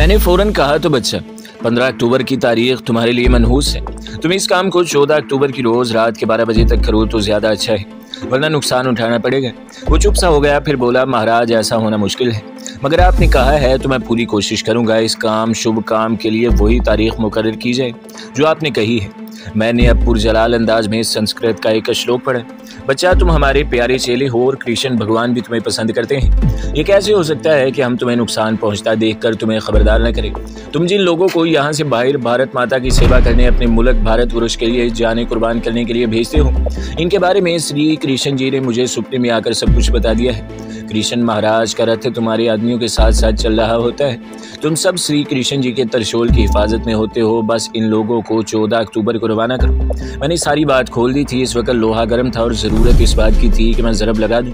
मैंने फौरन कहा, तो बच्चा 15 अक्टूबर की तारीख तुम्हारे लिए मनहूस है। तुम इस काम को 14 अक्टूबर की रोज रात के 12 बजे तक करो तो ज्यादा अच्छा है, वरना नुकसान उठाना पड़ेगा। वो चुप सा हो गया, फिर बोला, महाराज ऐसा होना मुश्किल है, मगर आपने कहा है तो मैं पूरी कोशिश करूंगा इस शुभ काम के लिए वही तारीख मुकर्रर की जाए जो आपने कही है। मैंने अब पुरजलाल अंदाज में संस्कृत का एक श्लोक पढ़ा। बच्चा, तुम हमारे प्यारे चेले हो और कृष्ण भगवान भी तुम्हें पसंद करते हैं। ये कैसे हो सकता है कि हम तुम्हें नुकसान पहुंचता देखकर तुम्हें खबरदार न करें। तुम जिन लोगों को यहाँ से बाहर भारत माता की सेवा करने, अपने मुल्क भारतवर्ष के लिए जाने कुर्बान करने के लिए भेजते हो, इनके बारे में श्री कृष्ण जी ने मुझे सपने में आकर सब कुछ बता दिया है। कृष्ण महाराज का रथ तुम्हारे आदमियों के साथ साथ चल रहा होता है। तुम सब श्री कृष्ण जी के त्रिशूल की हिफाजत में होते हो। बस इन लोगों को 14 अक्टूबर को रवाना करो। मैंने सारी बात खोल दी थी। इस वक्त लोहा गर्म था और जरूरत इस बात की थी कि मैं जरब लगा दूं।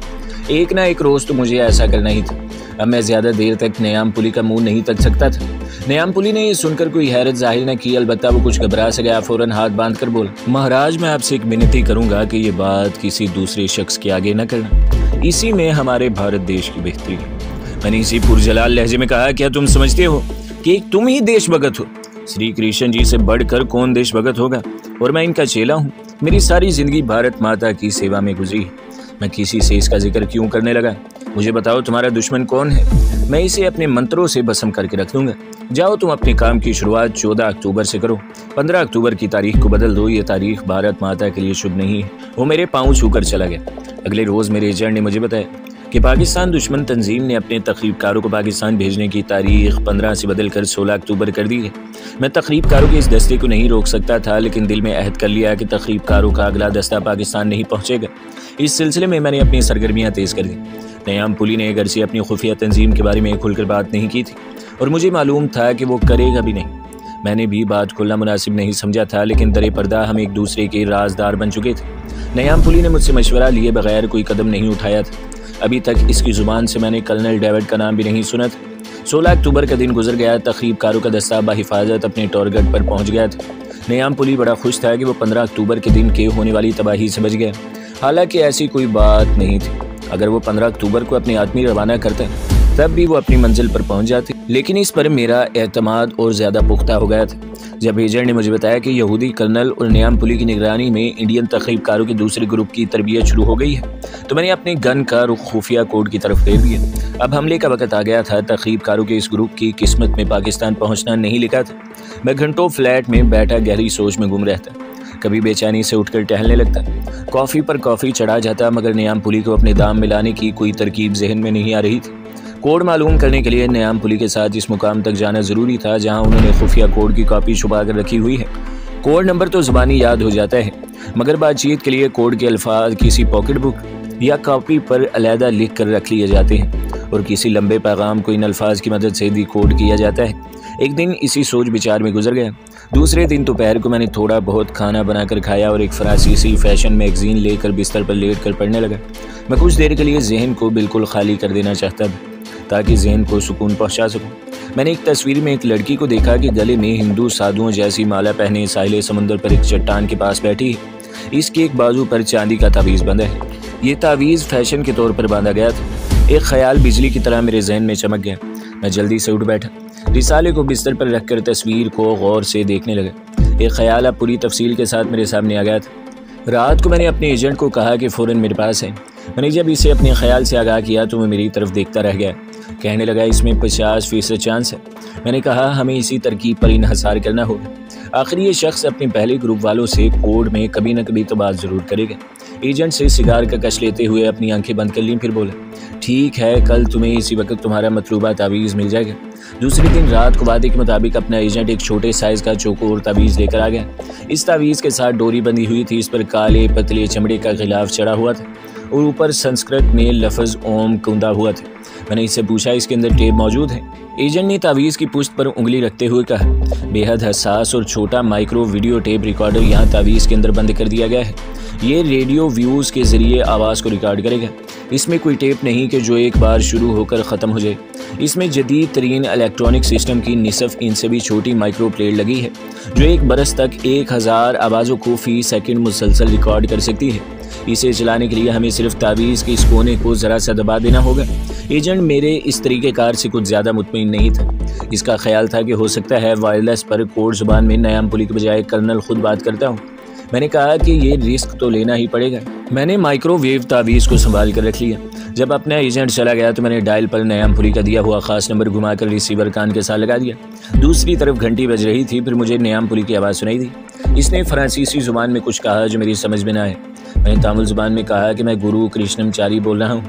एक ना एक रोज तो मुझे ऐसा करना ही था। अब मैं ज्यादा देर तक नयाम पुली का मुंह नहीं तक सकता था। नयाम पुली ने ये सुनकर कोई हैरत जाहिर न की, अलबत्ता वो कुछ घबरा सा गया। फौरन हाथ बांध कर बोला, महाराज मैं आपसे एक विनती करूंगा कि ये बात किसी दूसरे शख्स के आगे न करना। इसी में हमारे भारत देश की बेहतरी है। मैंने इसी पुरजलाल लहजे में कहा, क्या तुम समझते हो कि तुम ही देशभगत हो? श्री कृष्ण जी से बढ़कर कौन देशभगत होगा? और मैं इनका चेला हूँ। मेरी सारी जिंदगी भारत माता की सेवा में गुजरी है। मैं किसी से इसका जिक्र क्यों करने लगा? मुझे बताओ तुम्हारा दुश्मन कौन है? मैं इसे अपने मंत्रों से भस्म करके रख दूंगा। जाओ तुम अपने काम की शुरुआत 14 अक्टूबर से करो। 15 अक्टूबर की तारीख को बदल दो। ये तारीख भारत माता के लिए शुभ नहीं है। वो मेरे पाँव छूकर चला गया। अगले रोज मेरे एजेंट ने मुझे बताया कि पाकिस्तान दुश्मन तंजीम ने अपने तकरीबकारों को पाकिस्तान भेजने की तारीख 15 से बदलकर 16 अक्टूबर कर दी है। मैं तकरीबकारों के इस दस्ते को नहीं रोक सकता था, लेकिन दिल में अहद कर लिया कि तकरीबकारों का अगला दस्ता पाकिस्तान नहीं पहुंचेगा। इस सिलसिले में मैंने अपनी सरगर्मियां तेज कर दी। नयाम पुली ने घर से अपनी खुफिया तंजीम के बारे में खुलकर बात नहीं की थी और मुझे मालूम था कि वो करेगा भी नहीं। मैंने भी बात खोलना मुनासिब नहीं समझा था, लेकिन दरे पर्दा हम एक दूसरे के राजदार बन चुके थे। नयाम पुली ने मुझसे मशवरा लिए बगैर कोई कदम नहीं उठाया था। अभी तक इसकी जुबान से मैंने कर्नल डेविड का नाम भी नहीं सुना था। 16 अक्टूबर का दिन गुजर गया। तकरीबकारों का दस्ता बाहिफाजत अपने टारगेट पर पहुंच गया था। नयाम पुली बड़ा खुश था कि वो 15 अक्टूबर के दिन के होने वाली तबाही से बच गया। हालांकि ऐसी कोई बात नहीं थी। अगर वो 15 अक्टूबर को अपने आदमी रवाना करते तब भी वो अपनी मंजिल पर पहुंच जाती, लेकिन इस पर मेरा एतमाद और ज़्यादा पुख्ता हो गया था जब एजेंट ने मुझे बताया कि यहूदी कर्नल और नयाम पुली की निगरानी में इंडियन तकरीबकारों के दूसरे ग्रुप की तरबियत शुरू हो गई है। तो मैंने अपने गन का रुख खुफिया कोड की तरफ फेर दिया। अब हमले का वक्त आ गया था। तकरीबकारों के इस ग्रुप की किस्मत में पाकिस्तान पहुँचना नहीं लिखा था। मैं घंटों फ्लैट में बैठा गहरी सोच में गुम रहता। कभी बेचैनी से उठकर टहलने लगता। कॉफ़ी पर कॉफ़ी चढ़ा जाता, मगर नयाम पुली को अपने दाम मिलाने की कोई तरकीब जहन में नहीं आ रही थी। कोड मालूम करने के लिए नयाम पुली के साथ इस मुकाम तक जाना ज़रूरी था जहां उन्होंने खुफिया कोड की कॉपी छुपा कर रखी हुई है। कोड नंबर तो ज़बानी याद हो जाता है, मगर बातचीत के लिए कोड के अल्फाज किसी पॉकेट बुक या कॉपी पर अलहदा लिख कर रख लिए जाते हैं और किसी लंबे पैगाम को इन अल्फाज की मदद से डिकोड किया जाता है। एक दिन इसी सोच विचार में गुजर गया। दूसरे दिन दोपहर को मैंने थोड़ा बहुत खाना बनाकर खाया और एक फ्रांसीसी फैशन मैगजीन लेकर बिस्तर पर लेट कर पढ़ने लगा। मैं कुछ देर के लिए जहन को बिल्कुल खाली कर देना चाहता था ताकि जहन को सुकून पहुंचा सकूं। मैंने एक तस्वीर में एक लड़की को देखा कि गले में हिंदू साधुओं जैसी माला पहने साहिल समुंदर पर एक चट्टान के पास बैठी है। इसके एक बाजू पर चांदी का तावीज़ बंधा है। ये तावीज़ फैशन के तौर पर बांधा गया था। एक ख्याल बिजली की तरह मेरे जहन में चमक गया। मैं जल्दी से उठ बैठा। रिसाले को बिस्तर पर रखकर तस्वीर को गौर से देखने लगा। एक ख्याल अब पूरी तफसील के साथ मेरे सामने आ गया था। रात को मैंने अपने एजेंट को कहा कि फ़ौरन मेरे पास है। मैंने जब इसे अपने ख्याल से आगाह किया तो वो मेरी तरफ देखता रह गया। कहने लगा, इसमें 50% चांस है। मैंने कहा, हमें इसी तरकीब पर इन्हसार करना होगा। आखिर ये शख्स अपने पहले ग्रुप वालों से कोड में कभी न कभी तो बात ज़रूर करेगा। एजेंट से सिगार का कश लेते हुए अपनी आंखें बंद कर लीं, फिर बोला, ठीक है, कल तुम्हें इसी वक्त तुम्हारा मतलूबा तावीज़ मिल जाएगा। दूसरे दिन रात को वादे के मुताबिक अपना एजेंट एक छोटे साइज़ का चौकोर तावीज़ लेकर आ गया। इस तावीज़ के साथ डोरी बंधी हुई थी। इस पर काले पतले चमड़े का गिलाफ चढ़ा हुआ था और ऊपर संस्कृत में लफ्ज़ ओम कुंदा हुआ था। मैंने इससे पूछा, इसके अंदर टेप मौजूद है? एजेंट ने तावीज़ की पुश्त पर उंगली रखते हुए कहा, बेहद हसास और छोटा माइक्रो वीडियो टेप रिकॉर्डर यहाँ तावीज़ के अंदर बंद कर दिया गया है। ये रेडियो व्यूज़ के ज़रिए आवाज़ को रिकॉर्ड करेगा। इसमें कोई टेप नहीं कि जो एक बार शुरू होकर ख़त्म हो जाए। इसमें जदीद तरीन इलेक्ट्रॉनिक सिस्टम की निसफ इंच से भी छोटी माइक्रो प्लेट लगी है जो एक बरस तक 1000 आवाज़ों को फ़ी सेकंड मुसलसल रिकॉर्ड कर सकती है। इसे चलाने के लिए हमें सिर्फ तावीज़ के इस कोने को ज़रा सा दबा देना होगा। एजेंट मेरे इस तरीक़ेकार से कुछ ज़्यादा मुतमईन नहीं था। इसका ख्याल था कि हो सकता है वायरलेस पर कोड ज़ुबान में नयाम पुली के बजाय कर्नल खुद बात करता हूँ। मैंने कहा कि ये रिस्क तो लेना ही पड़ेगा। मैंने माइक्रोवेव तावीज़ को संभाल कर रख लिया। जब अपना एजेंट चला गया तो मैंने डायल पर नयाम पुली का दिया हुआ ख़ास नंबर घुमाकर रिसीवर कान के साथ लगा दिया। दूसरी तरफ घंटी बज रही थी, फिर मुझे नयाम पुली की आवाज़ सुनाई दी। इसने फ्रांसीसी ज़ुबान में कुछ कहा जो मेरी समझ में ना आए। मैंने तामिल ज़ुबान में कहा कि मैं गुरु कृष्णमचारी बोल रहा हूँ,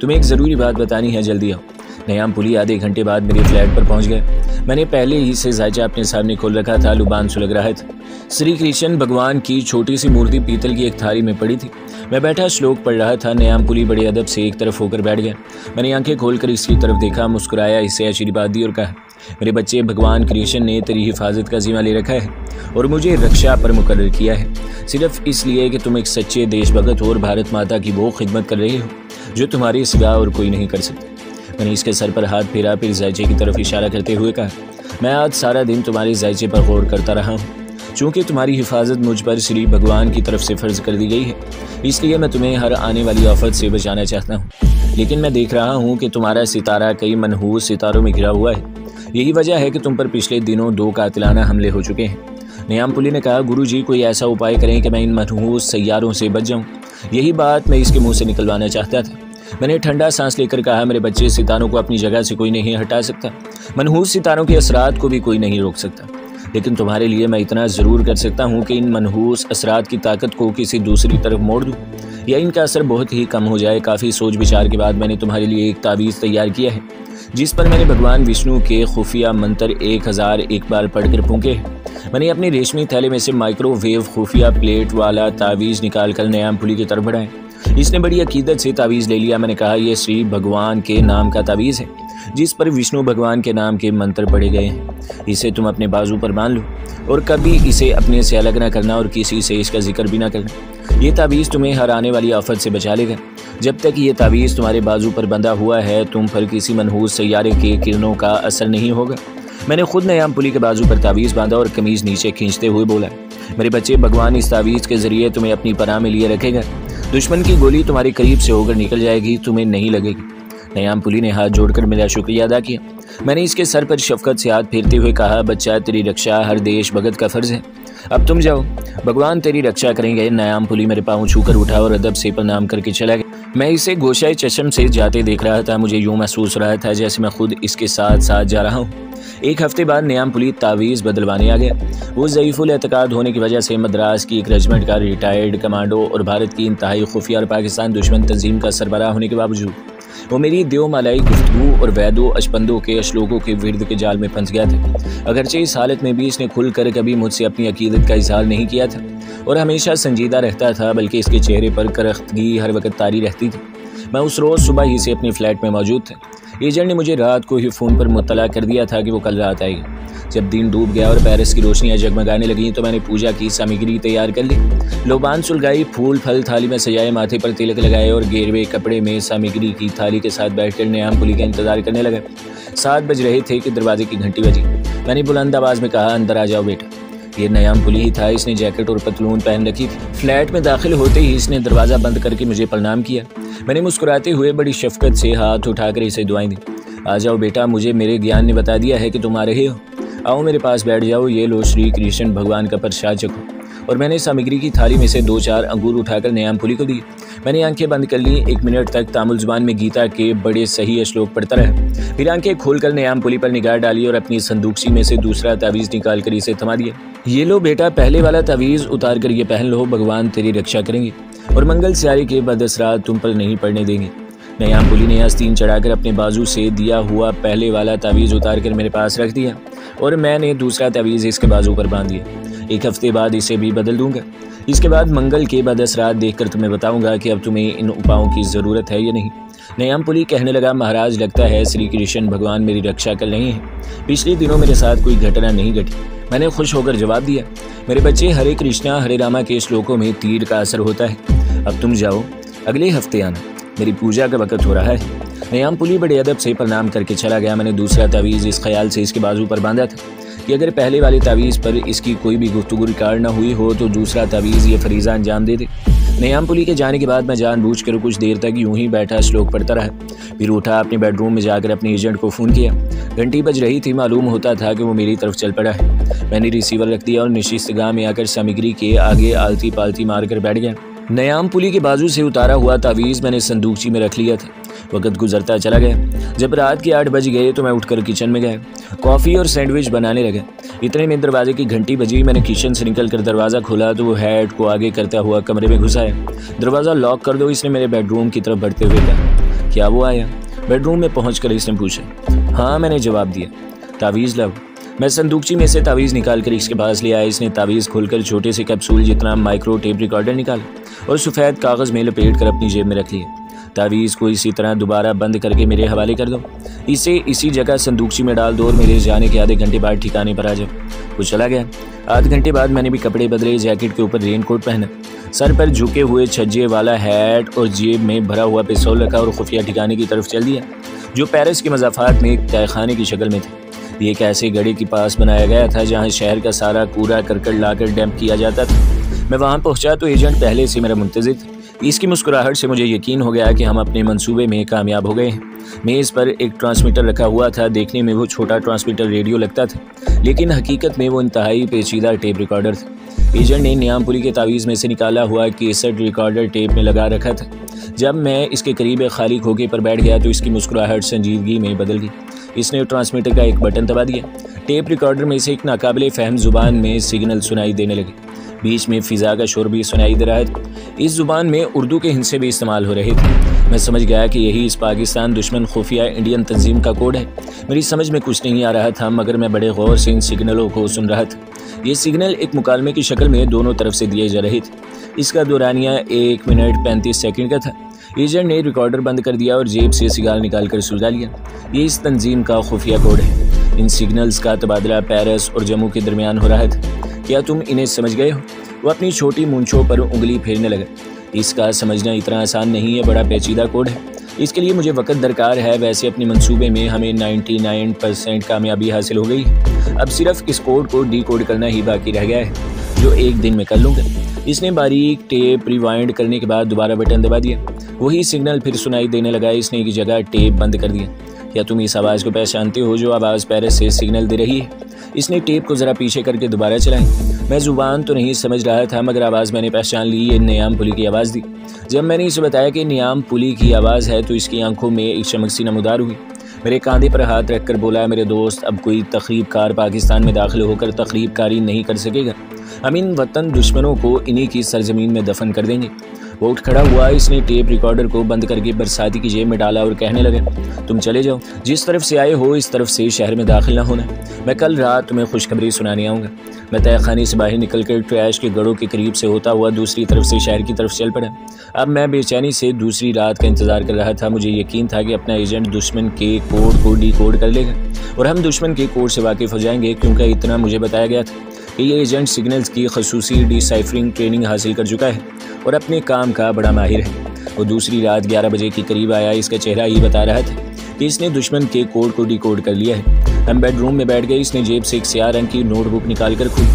तुम्हें एक ज़रूरी बात बतानी है, जल्दी आओ। नयाम पुली आधे घंटे बाद मेरे फ्लैट पर पहुंच गया। मैंने पहले ही से जायचा अपने सामने खोल रखा था, लुबान सुलग रहा था। श्री कृष्ण भगवान की छोटी सी मूर्ति पीतल की एक थाली में पड़ी थी। मैं बैठा श्लोक पढ़ रहा था। नयाम पुली बड़े अदब से एक तरफ होकर बैठ गया। मैंने आंखें खोलकर इसकी तरफ देखा, मुस्कुराया, इसे आशीर्वाद दी और कहा, मेरे बच्चे, भगवान कृष्ण ने तेरी हिफाजत का जिम्मा ले रखा है और मुझे रक्षा पर मुकर्रर किया है, सिर्फ इसलिए कि तुम एक सच्चे देशभक्त हो और भारत माता की वो खिदमत कर रहे हो जो तुम्हारे सिवा और कोई नहीं कर सकता। मैंने इसके सर पर हाथ फेरा, फिर जायचे की तरफ इशारा करते हुए कहा, मैं आज सारा दिन तुम्हारे जायचे पर गौर करता रहा हूँ। चूँकि तुम्हारी हिफाजत मुझ पर श्री भगवान की तरफ से फ़र्ज कर दी गई है, इसलिए मैं तुम्हें हर आने वाली आफत से बचाना चाहता हूँ। लेकिन मैं देख रहा हूँ कि तुम्हारा सितारा कई मनहूस सितारों में घिरा हुआ है। यही वजह है कि तुम पर पिछले दिनों 2 कातिलाना हमले हो चुके हैं। नयाम पुली ने कहा, गुरुजी, कोई ऐसा उपाय करें कि मैं इन मनहूस सैयारों से बच जाऊँ। यही बात मैं इसके मुँह से निकलवाना चाहता था। मैंने ठंडा सांस लेकर कहा, मेरे बच्चे, सितारों को अपनी जगह से कोई नहीं हटा सकता। मनहूस सितारों के असरात को भी कोई नहीं रोक सकता। लेकिन तुम्हारे लिए मैं इतना ज़रूर कर सकता हूँ कि इन मनहूस असरात की ताकत को किसी दूसरी तरफ मोड़ दूँ या इनका असर बहुत ही कम हो जाए। काफ़ी सोच विचार के बाद मैंने तुम्हारे लिए एक तावीज़ तैयार किया है, जिस पर मैंने भगवान विष्णु के खुफिया मंत्र 1001 बार पढ़कर फूंके। मैंने अपनी रेशमी थैले में से माइक्रोवेव खुफिया प्लेट वाला तावीज़ निकाल कर नयाम पुली की तरफ बढ़ाया। इसने बड़ी अकीदत से तावीज़ ले लिया। मैंने कहा, यह श्री भगवान के नाम का तावीज़ है, जिस पर विष्णु भगवान के नाम के मंत्र पढ़े गए हैं। इसे तुम अपने बाजू पर बांध लो और कभी इसे अपने से अलग ना करना और किसी से इसका जिक्र भी ना करना। ये तावीज़ तुम्हें हर आने वाली आफत से बचा लेगा। जब तक ये तावीज़ तुम्हारे बाजू पर बंधा हुआ है, तुम पर किसी मनहूस सैयारे के किरणों का असर नहीं होगा। मैंने खुद नयाम पुली के बाजू पर तावीज़ बांधा और कमीज़ नीचे खींचते हुए बोला, मेरे बच्चे, भगवान इस तावीज़ के ज़रिए तुम्हें अपनी पनाह में लिए रखेगा। दुश्मन की गोली तुम्हारे करीब से होकर निकल जाएगी, तुम्हें नहीं लगेगी। नयाम पुली ने हाथ जोड़कर मेरा शुक्रिया अदा किया। मैंने इसके सर पर शफकत से हाथ फेरते हुए कहा, बच्चा, तेरी रक्षा हर देश भगत का फ़र्ज़ है। अब तुम जाओ, भगवान तेरी रक्षा करेंगे। नयाम पुली मेरे पाँव छूकर उठा और अदब से प्रणाम करके चला गया। मैं इसे गोशाए चशम से जाते देख रहा था। मुझे यूँ महसूस हो रहा था जैसे मैं खुद इसके साथ साथ जा रहा हूँ। एक हफ्ते बाद नयाम पुली तावीज़ बदलवाने आ गया। वो ज़ईफ़ुल एतकाद होने की वजह से मद्रास की एक रेजिमेंट का रिटायर्ड कमांडो और भारत की इंतहाई खुफिया और पाकिस्तान दुश्मन तंजीम का सरबराह होने के बावजूद वो मेरी देवमालाई गुफ्तगू और वैदो अशपंदों के अशलोकों के विर्द के जाल में फंस गया था। अगरचे इस हालत में भी इसने खुलकर कभी मुझसे अपनी अकीदत का इजहार नहीं किया था और हमेशा संजीदा रहता था, बल्कि इसके चेहरे पर करख्तगी हर वक्त तारी रहती थी। मैं उस रोज़ सुबह ही से अपनी फ़्लैट में मौजूद था। एजेंट ने मुझे रात को ही फ़ोन पर मुत्तला कर दिया था कि वो कल रात आएगी। जब दिन डूब गया और पेरिस की रोशनियाँ जगमगाने लगीं तो मैंने पूजा की सामग्री तैयार कर ली। लोबान सुलगाई, फूल फल थाली में सजाए, माथे पर तिलक लगाए और गेरवे कपड़े में सामग्री की थाली के साथ बैठकर नयाम पुली का इंतज़ार करने लगा। 7 बज रहे थे कि दरवाजे की घंटी बजी। मैंने बुलंद आवाज़ में कहा, अंदर आ जाओ बेटा। ये नयाम पुली ही था। इसने जैकेट और पतलून पहन रखी थी। फ्लैट में दाखिल होते ही इसने दरवाज़ा बंद करके मुझे प्रणाम किया। मैंने मुस्कुराते हुए बड़ी शफकत से हाथ उठाकर इसे दुआएं दी। आ जाओ बेटा, मुझे मेरे ज्ञान ने बता दिया है कि तुम आ रहे हो। आओ मेरे पास बैठ जाओ। ये लो श्री कृष्ण भगवान का प्रसाद चखो। और मैंने सामग्री की थाली में से 2-4 अंगूर उठाकर नयाम पुली को दिए। मैंने आंखें बंद कर ली। 1 मिनट तक तामिल ज़ुबान में गीता के बड़े सही श्लोक पढ़ता रहा। फिर आंखें खोलकर नयाम पुली पर निगाह डाली और अपनी संदूकसी में से दूसरा तावीज़ निकाल कर इसे थमा दिया। ये लो बेटा, पहले वाला तावीज़ उतार कर ये पहन लो। भगवान तेरी रक्षा करेंगे और मंगल स्यारे के बदअसरात तुम पर नहीं पड़ने देंगे। नयाम पुली ने आस्तीन चढ़ाकर अपने बाजू से दिया हुआ पहले वाला तावीज़ उतार कर मेरे पास रख दिया और मैंने दूसरा तावीज़ इसके बाजू पर बांध दिया। 1 हफ्ते बाद इसे भी बदल दूंगा। इसके बाद मंगल के बदअसरात देखकर तुम्हें बताऊंगा कि अब तुम्हें इन उपायों की ज़रूरत है या नहीं। नयाम पुली कहने लगा, महाराज, लगता है श्री कृष्ण भगवान मेरी रक्षा कर रहे हैं। पिछले दिनों मेरे साथ कोई घटना नहीं घटी। मैंने खुश होकर जवाब दिया, मेरे बच्चे, हरे कृष्णा हरे रामा के श्लोकों में तीर का असर होता है। अब तुम जाओ, अगले हफ्ते आना, मेरी पूजा का वक़्त हो रहा है। नयाम पुली बड़े अदब से प्रणाम करके चला गया। मैंने दूसरा तावीज़ इस ख्याल से इसके बाजू पर बांधा था कि अगर पहले वाले तावीज़ पर इसकी कोई भी गुफ्तगू रिकॉर्ड न हुई हो तो दूसरा तावीज़ ये फरीज़ा अंजाम दे दे। नयाम पुली के जाने के बाद मैं जानबूझकर कुछ देर तक यूं ही बैठा श्लोक पढ़ता रहा। फिर उठा, अपने बेडरूम में जाकर अपने एजेंट को फ़ोन किया। घंटी बज रही थी, मालूम होता था कि वो मेरी तरफ चल पड़ा है। मैंने रिसीवर रख दिया और निशिस्तगाह में आकर सामग्री के आगे आलती पालती मार कर बैठ गया। नयाम पुली के बाजू से उतारा हुआ तावीज़ मैंने संदूकची में रख लिया था। वक्त गुजरता चला गया। जब रात के 8 बज गए तो मैं उठकर किचन में गया, कॉफ़ी और सैंडविच बनाने लगा। इतने में दरवाजे की घंटी बजी। मैंने किचन से निकलकर दरवाज़ा खोला तो वो हेड को आगे करता हुआ कमरे में घुस आया। दरवाज़ा लॉक कर दो, इसने मेरे बेडरूम की तरफ बढ़ते हुए कहा। क्या वो आया? बेडरूम में पहुंचकर इसने पूछा। हाँ, मैंने जवाब दिया। तावीज़ लाओ। मैं संदूकची में से तावीज़ निकाल कर इसके पास ले आया। इसने तावीज़ खोलकर छोटे से कैप्सूल जितना माइक्रो टेप रिकॉर्डर निकाला और सफ़ेद कागज़ में लपेट कर अपनी जेब में रख लिया। तावीज़ को इसी तरह दोबारा बंद करके मेरे हवाले कर दो। इसे इसी जगह संदूकची में डाल दो और मेरे जाने के आधे घंटे बाद ठिकाने पर आ जाओ। वो चला गया। आधे घंटे बाद मैंने भी कपड़े बदले, जैकेट के ऊपर रेनकोट पहना, सर पर झुके हुए छज्जे वाला हैट और जेब में भरा हुआ पिस्तौल रखा और खुफिया ठिकाने की तरफ चल दिया, जो पेरिस के मज़ाफ़ात में एक तहखाने की शक्ल में था। ये एक ऐसे गड्ढे के पास बनाया गया था जहाँ शहर का सारा कूड़ा करकट लाकर डंप किया जाता था। मैं वहाँ पहुँचा तो एजेंट पहले से मेरा मुंतज़िर था। इसकी मुस्कुराहट से मुझे यकीन हो गया कि हम अपने मंसूबे में कामयाब हो गए हैं। मेज़ पर एक ट्रांसमीटर रखा हुआ था। देखने में वो छोटा ट्रांसमीटर रेडियो लगता था, लेकिन हकीकत में वो इंतहाई पेचीदा टेप रिकॉर्डर था। एजेंट ने नयाम पुली के तावीज़ में से निकाला हुआ कैसेट रिकॉर्डर टेप में लगा रखा था। जब मैं इसके करीब एक खाली खोखे पर बैठ गया तो इसकी मुस्कुराहट संजीदगी में बदल गई। इसने ट्रांसमीटर का एक बटन दबा दिया। टेप रिकॉर्डर में से एक नाकाबिले फ़हम ज़ुबान में सिग्नल सुनाई देने लगे। बीच में फ़िज़ा का शोर भी सुनाई दे रहा था। इस ज़ुबान में उर्दू के हिंसे भी इस्तेमाल हो रहे थे। मैं समझ गया कि यही इस पाकिस्तान दुश्मन खुफिया इंडियन तंजीम का कोड है। मेरी समझ में कुछ नहीं आ रहा था, मगर मैं बड़े गौर से इन सिग्नलों को सुन रहा था। ये सिग्नल एक मुकालमे की शक्ल में दोनों तरफ से दिए जा रहे थे। इसका दौरानिया 1 मिनट 35 सेकंड का था। एजेंट ने रिकॉर्डर बंद कर दिया और जेब से सिगार निकाल कर सुलगा लिया। ये इस तंजीम का खुफिया कोड है। इन सिग्नल्स का तबादला पेरिस और जम्मू के दरमियान हो रहा था। क्या तुम इन्हें समझ गए हो? वो अपनी छोटी मूंछों पर उंगली फेरने लगा। इसका समझना इतना आसान नहीं है, बड़ा पेचीदा कोड है। इसके लिए मुझे वक्त दरकार है। वैसे अपने मंसूबे में हमें 99% कामयाबी हासिल हो गई है। अब सिर्फ इस कोड को डीकोड करना ही बाकी रह गया है, जो एक दिन में कर लूँगा। इसने बारीक टेप रिवाइंड करने के बाद दोबारा बटन दबा दिया। वही सिग्नल फिर सुनाई देने लगा। इसने की जगह टेप बंद कर दिया। क्या तुम इस आवाज़ को पहचानते हो, जो आवाज़ पेरिस से सिग्नल दे रही है? इसने टेप को ज़रा पीछे करके दोबारा चलाई। मैं ज़ुबान तो नहीं समझ रहा था, मगर आवाज़ मैंने पहचान ली। ये नयाम पुली की आवाज़ थी। जब मैंने इसे बताया कि नयाम पुली की आवाज़ है तो इसकी आंखों में एक चमक सी नमूदार हुई। मेरे कंधे पर हाथ रखकर बोला, मेरे दोस्त, अब कोई तखरीबकार पाकिस्तान में दाखिल होकर तखरीबकारी नहीं कर सकेगा। हम इन वतन दुश्मनों को इन्हीं की सरजमीन में दफन कर देंगे। वो उठ खड़ा हुआ। इसने टेप रिकॉर्डर को बंद करके बरसाती की जेब में डाला और कहने लगे, तुम चले जाओ। जिस तरफ से आए हो इस तरफ से शहर में दाखिल ना होना। मैं कल रात तुम्हें खुशखबरी सुनाने आऊँगा। मैं तहखाने से बाहर निकलकर ट्रैश के गढ़ों के करीब से होता हुआ दूसरी तरफ से शहर की तरफ चल पड़ा। अब मैं बेचैनी से दूसरी रात का इंतज़ार कर रहा था। मुझे यकीन था कि अपना एजेंट दुश्मन के कोड को डीकोड कर लेगा और हम दुश्मन के कोड से वाकिफ़ हो जाएंगे, क्योंकि इतना मुझे बताया गया था कि ये एजेंट सिग्नल्स की खसूसी डिसाइफरिंग ट्रेनिंग हासिल कर चुका है और अपने काम का बड़ा माहिर है। वो दूसरी रात 11 बजे के करीब आया। इसका चेहरा ही बता रहा था कि इसने दुश्मन के कोड को डिकोड कर लिया है। हम बेडरूम में बैठ गए। इसने जेब से एक स्याह रंग की नोटबुक निकाल कर खोली,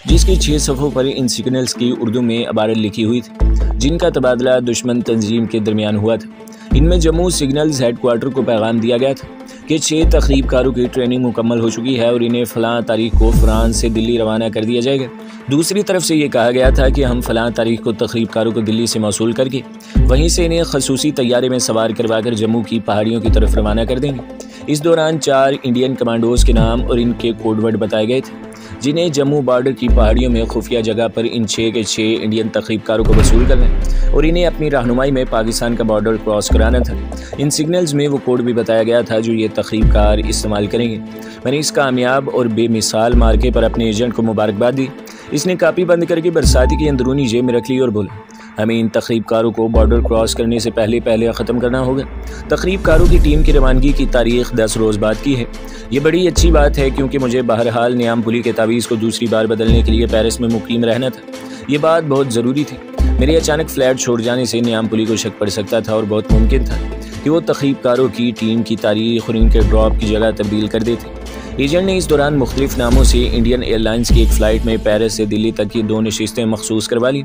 जिसकी 6 सफ़ों पर इन सिग्नल्स की उर्दू में इबारत लिखी हुई थी, जिनका तबादला दुश्मन तंजीम के दरमियान हुआ था। इनमें जम्मू सिग्नल्स हेडक्वार्टर को पैगाम दिया गया था कि 6 तखरीबकारों की ट्रेनिंग मुकम्मल हो चुकी है और इन्हें फ़लाँ तारीख को फ्रांस से दिल्ली रवाना कर दिया जाएगा। दूसरी तरफ से ये कहा गया था कि हम फ़लाँ तारीख को तखरीबकारों को दिल्ली से मौसूल करके वहीं से इन्हें खसूसी तैयारे में सवार करवाकर जम्मू की पहाड़ियों की तरफ रवाना कर देंगे। इस दौरान 4 इंडियन कमांडोज़ के नाम और इनके कोडवर्ड बताए गए थे, जिन्हें जम्मू बॉर्डर की पहाड़ियों में खुफिया जगह पर इन 6 के 6 इंडियन तखरीबकारों को वसूल करना और इन्हें अपनी रहनुमाई में पाकिस्तान का बॉर्डर क्रॉस कराना था। इन सिग्नल्स में वो कोड भी बताया गया था जो ये तखरीबकार इस्तेमाल करेंगे। मैंने इस कामयाब और बेमिसाल मार्के पर अपने एजेंट को मुबारकबाद दी। इसने कापी बंद करके बरसाती की अंदरूनी जेब में रख ली और बोला, हमें इन तखरीबकारों को बॉर्डर क्रॉस करने से पहले ख़त्म करना होगा। तखरीबकारों की टीम की रवानगी की तारीख 10 रोज़ बाद की है। ये बड़ी अच्छी बात है, क्योंकि मुझे बहरहाल नयाम पुली के तावीज़ को दूसरी बार बदलने के लिए पेरिस में मुकीम रहना था। ये बात बहुत ज़रूरी थी। मेरे अचानक फ्लैट छोड़ जाने से नयाम पुली को शक पड़ सकता था और बहुत मुमकिन था कि वो तखरीबकारों की टीम की तारीख और इनके ड्रॉप की जगह तब्दील कर देते। एजेंट ने इस दौरान मुख्तलिफ नामों से इंडियन एयरलाइंस की एक फ़्लाइट में पेरिस से दिल्ली तक की 2 नशिस्तें मखसूस करवा ली।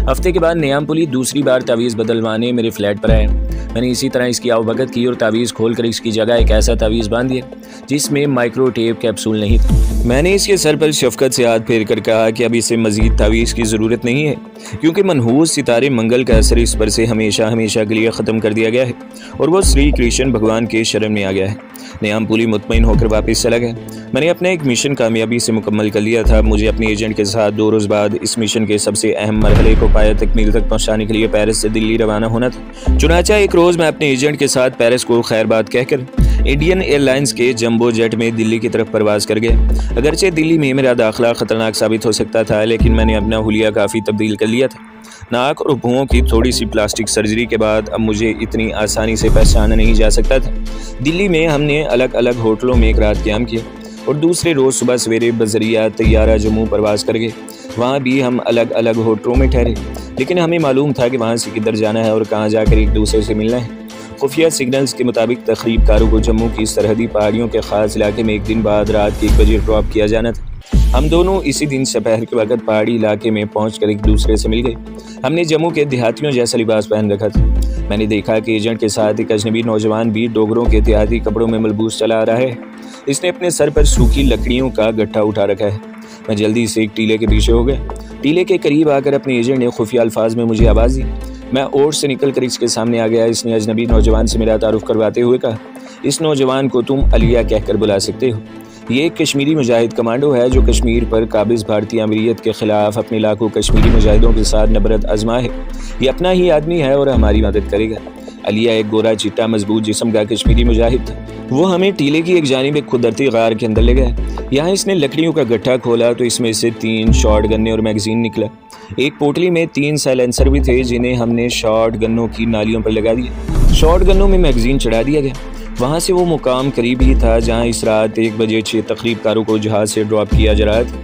हफ्ते के बाद नियाम पुली दूसरी बार तावीज़ बदलवाने मेरे फ्लैट पर आए। मैंने इसी तरह इसकी आवभगत की और तावीज़ खोलकर इसकी जगह एक ऐसा तावीज़ बांध दिया जिसमें माइक्रो टेप कैप्सूल नहीं था। मैंने इसके सर पर शफकत से हाथ फेर कर कहा कि अब इसे मज़ीद तावीज़ की ज़रूरत नहीं है, क्योंकि मनहूस सितारे मंगल का असर इस पर से हमेशा हमेशा के लिए ख़त्म कर दिया गया है और वो श्री कृष्ण भगवान के शरण में आ गया है। नियाम पुली मुतमईन होकर वापस चला गया। मैंने अपना एक मिशन कामयाबी से मुकम्मल कर लिया था। मुझे अपने एजेंट के साथ 2 रोज़ बाद इस मिशन के सबसे अहम मरहले को पाया तकमील तक पहुँचाने के लिए पेरिस से दिल्ली रवाना होना था। चुनाचा एक रोज़ मैं अपने एजेंट के साथ पेरिस को खैरबाद कहकर इंडियन एयरलाइंस के जंबो जेट में दिल्ली की तरफ परवाज़ कर गया। अगरचे दिल्ली में मेरा दाखिला ख़तरनाक साबित हो सकता था, लेकिन मैंने अपना हुलिया काफ़ी तब्दील कर लिया था। नाक और भुओं की थोड़ी सी प्लास्टिक सर्जरी के बाद अब मुझे इतनी आसानी से पहचाना नहीं जा सकता था। दिल्ली में हमने अलग अलग होटलों में एक रात क़याम किया और दूसरे रोज़ सुबह सवेरे बजरिया तैयारा जम्मू परवाज़ कर गए। वहाँ भी हम अलग अलग होटलों में ठहरे, लेकिन हमें मालूम था कि वहाँ से किधर जाना है और कहाँ जाकर एक दूसरे से मिलना है। खुफिया सिग्नल्स के मुताबिक तखरीबकारों को जम्मू की सरहदी पहाड़ियों के ख़ास इलाके में एक दिन बाद रात के 1 बजे ड्रॉप किया जाना था। हम दोनों इसी दिन दोपहर के वक्त पहाड़ी इलाके में पहुंचकर एक दूसरे से मिल गए। हमने जम्मू के देहातियों जैसा लिबास पहन रखा था। मैंने देखा कि एजेंट के साथ एक अजनबी नौजवान भी डोगरों के देहाती कपड़ों में मलबूस चला आ रहा है। इसने अपने सर पर सूखी लकड़ियों का गट्ठा उठा रखा है। मैं जल्दी से एक टीले के पीछे हो गया। टीले के करीब आकर अपने एजेंट ने खुफिया अल्फाज में मुझे आवाज़ दी। मैं ओट से निकल कर इसके सामने आ गया। इसने अजनबी नौजवान से मेरा तारुफ करवाते हुए कहा, इस नौजवान को तुम अलिया कहकर बुला सकते हो। ये एक कश्मीरी मुजाहिद कमांडो है जो कश्मीर पर काबिज भारतीय अमरीत के ख़िलाफ़ अपने लाखों कश्मीरी मुजाहिदों के साथ नबरत आजमा है। ये अपना ही आदमी है और हमारी मदद करेगा। अलिया एक गोरा चिट्टा मजबूत जिस्म का कश्मीरी मुजाहिद था। वो हमें टीले की एक जानिब एक कुदरती गार के अंदर ले गया। यहाँ इसने लकड़ियों का गट्ठा खोला तो इसमें से 3 शॉर्ट गन्ने और मैगजीन निकला। एक पोटली में 3 साइलेंसर भी थे जिन्हें हमने शॉर्ट गन्नों की नालियों पर लगा दिया। शॉर्ट गन्नों में मैगजीन चढ़ा दिया गया। वहाँ से वो मुकाम करीब ही था जहाँ इस रात 1 बजे 6 तकरीबकारों को जहाज़ से ड्रॉप किया जा रहा था।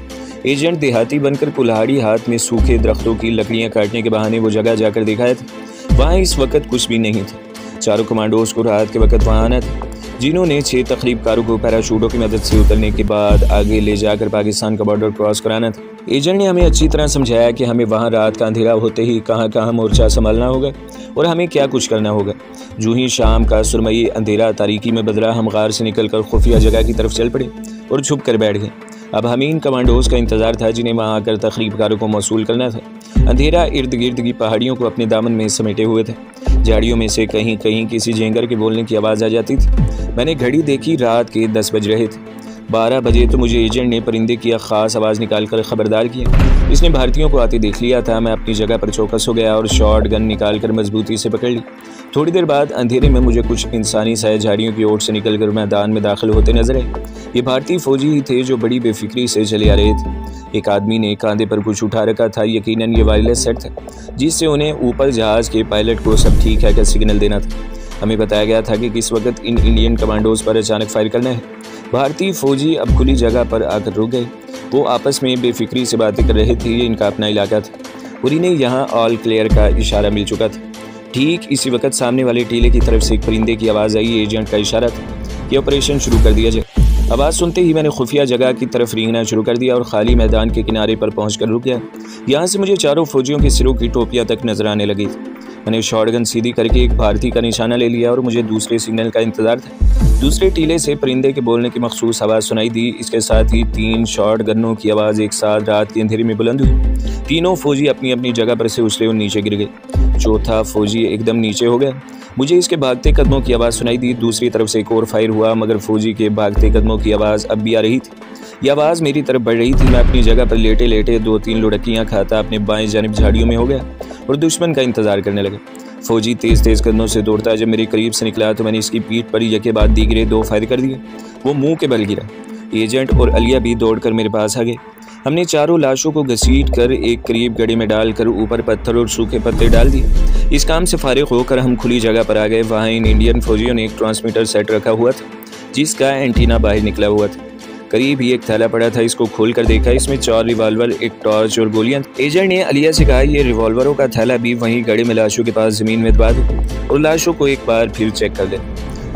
एजेंट देहाती बनकर कुल्हाड़ी हाथ में सूखे दरख्तों की लकड़ियाँ काटने के बहाने वो जगह जाकर देखा था। वहाँ इस वक्त कुछ भी नहीं था। चारों कमांडोज को रात के वक्त वहाँ आना था, जिन्होंने 6 तकरीबकारों को पैराशूटों की मदद से उतरने के बाद आगे ले जाकर पाकिस्तान का बॉर्डर क्रॉस कराना था। एजेंट ने हमें अच्छी तरह समझाया कि हमें वहाँ रात का अंधेरा होते ही कहाँ कहाँ मोर्चा संभालना होगा और हमें क्या कुछ करना होगा। जो ही शाम का सुरमई अंधेरा तारीकी में बदला, हम गार से निकलकर खुफिया जगह की तरफ चल पड़े और छुप कर बैठ गए। अब हमें इन कमांडोज का इंतज़ार था जिन्हें वहाँ आकर तकरीबकारों को मौसूल करना था। अंधेरा इर्द गिर्द की पहाड़ियों को अपने दामन में समेटे हुए थे। झाड़ियों में से कहीं कहीं किसी झेंगर के बोलने की आवाज़ आ जाती थी। मैंने घड़ी देखी, रात के 10 बज रहे थे। 12 बजे तो मुझे एजेंट ने परिंदे की एक ख़ास आवाज़ निकालकर ख़बरदार किया। इसने भारतीयों को आते देख लिया था। मैं अपनी जगह पर चौकस हो गया और शॉर्ट गन निकाल कर मजबूती से पकड़ ली। थोड़ी देर बाद अंधेरे में मुझे कुछ इंसानी साए झाड़ियों की ओर से निकलकर मैदान में दाखिल होते नजर आए। ये भारतीय फौजी ही थे जो बड़ी बेफिक्री से चले आ रहे थे। एक आदमी ने कंधे पर कुछ उठा रखा था। यकीनन ये वायरलेस सेट था जिससे उन्हें ऊपर जहाज़ के पायलट को सब ठीक है का सिग्नल देना था। हमें बताया गया था कि किस वक्त इन इंडियन कमांडोज पर अचानक फायर करना है। भारतीय फौजी अब खुली जगह पर आकर रुक गए। वो आपस में बेफिक्री से बातें कर रहे थे। इनका अपना इलाका था और इन्हें यहाँ ऑल क्लियर का इशारा मिल चुका था। ठीक इसी वक्त सामने वाले टीले की तरफ से एक परिंदे की आवाज़ आई। एजेंट का इशारा था कि ऑपरेशन शुरू कर दिया जाए। आवाज़ सुनते ही मैंने खुफिया जगह की तरफ रेंगना शुरू कर दिया और खाली मैदान के किनारे पर पहुंचकर रुक गया। यहाँ से मुझे चारों फौजियों के सिरों की टोपियाँ तक नजर आने लगी थी। मैंने शॉटगन सीधी करके एक भारतीय का निशाना ले लिया और मुझे दूसरे सिग्नल का इंतज़ार था। दूसरे टीले से परिंदे के बोलने की मखसूस आवाज़ सुनाई दी। इसके साथ ही 3 शॉट गन्नों की आवाज़ एक साथ रात के अंधेरे में बुलंद हुई। तीनों फौजी अपनी अपनी जगह पर से उछले और नीचे गिर गए। चौथा फौजी एकदम नीचे हो गया। मुझे इसके भागते कदमों की आवाज़ सुनाई दी। दूसरी तरफ से एक और फायर हुआ, मगर फौजी के भागते कदमों की आवाज़ अब भी आ रही थी। यह आवाज़ मेरी तरफ बढ़ रही थी। मैं अपनी जगह पर लेटे लेटे 2-3 लुढ़कियाँ खाता अपने बाएं जानिब झाड़ियों में हो गया और दुश्मन का इंतज़ार करने लगा। फौजी तेज़ तेज़ कदमों से दौड़ता जब मेरे करीब से निकला तो मैंने इसकी पीठ पर यके बाद दीगरे 2 फायर कर दिए। वो मुंह के बल गिरा। एजेंट और अलिया भी दौड़कर मेरे पास आ गए। हमने चारों लाशों को घसीट कर एक करीब गड्ढे में डालकर ऊपर पत्थर और सूखे पत्ते डाल दिए। इस काम से फारिग होकर हम खुली जगह पर आ गए। वहाँ इन इंडियन फौजियों ने एक ट्रांसमीटर सेट रखा हुआ था जिसका एंटीना बाहर निकला हुआ था। करीब ही एक थैला पड़ा था। इसको खोल कर देखा। इसमें 4 रिवॉल्वर, एक टॉर्च और गोलियां। एजेंट ने अलिया से कहा, ये रिवॉल्वरों का थैला भी वहीं गड्ढे में लाशों के पास ज़मीन में दबा दो और लाशों को एक बार फिर चेक कर ले।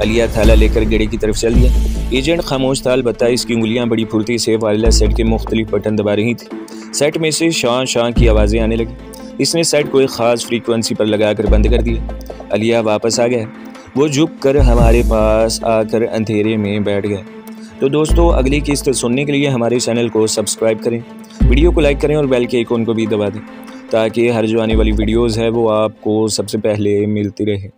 अलिया थाला लेकर गेड़े की तरफ चल दिया। एजेंट खामोश था, अलबत्ता इसकी उंगलियां बड़ी फुर्ती से वायरलेस सेट के मुख्तलिफ बटन दबा रही थी। सेट में से शां शां की आवाज़ें आने लगी। इसने सेट को एक ख़ास फ्रीक्वेंसी पर लगाकर बंद कर दिया। अलिया वापस आ गया। वो झुक कर हमारे पास आकर अंधेरे में बैठ गया। तो दोस्तों, अगली किस्त सुनने के लिए हमारे चैनल को सब्सक्राइब करें, वीडियो को लाइक करें और बेल के आइकन को भी दबा दें ताकि हर जो आने वाली वीडियोज़ है वो आपको सबसे पहले मिलती रहे।